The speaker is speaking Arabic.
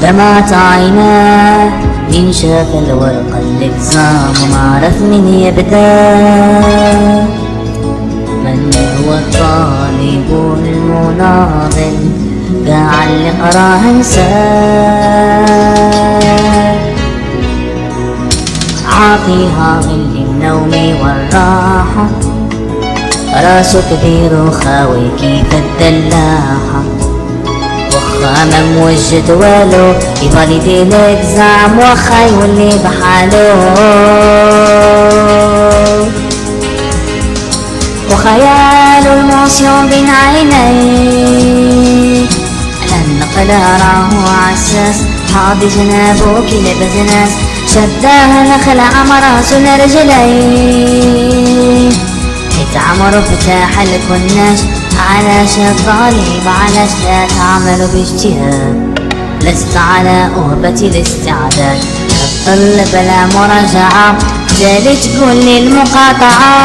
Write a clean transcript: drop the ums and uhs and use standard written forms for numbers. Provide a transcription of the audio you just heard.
دمعت عيناه إن شاف الورقة الإكزام وما عرف من يبدأ. من هو الطالب المناضل قاع اللي قراه انساه. عاطيها من النوم والراحة راسه كبير وخاوي كيف الدلاحة. وخا موجه جدوله يبغى يدير الاكزام وخا يولي بحاله. وخياله الموسيون بين عينيه النقل راه عساس حاضي جنابه كلب جناس شداها نخلع مراسه لرجليه. اتعمروا فتاح الكناش علاش الظالم علاش لا تعملوا باجتهاد. لست على أهبة الاستعداد تطل بلا مراجعة جالي تقول لي المقاطعة.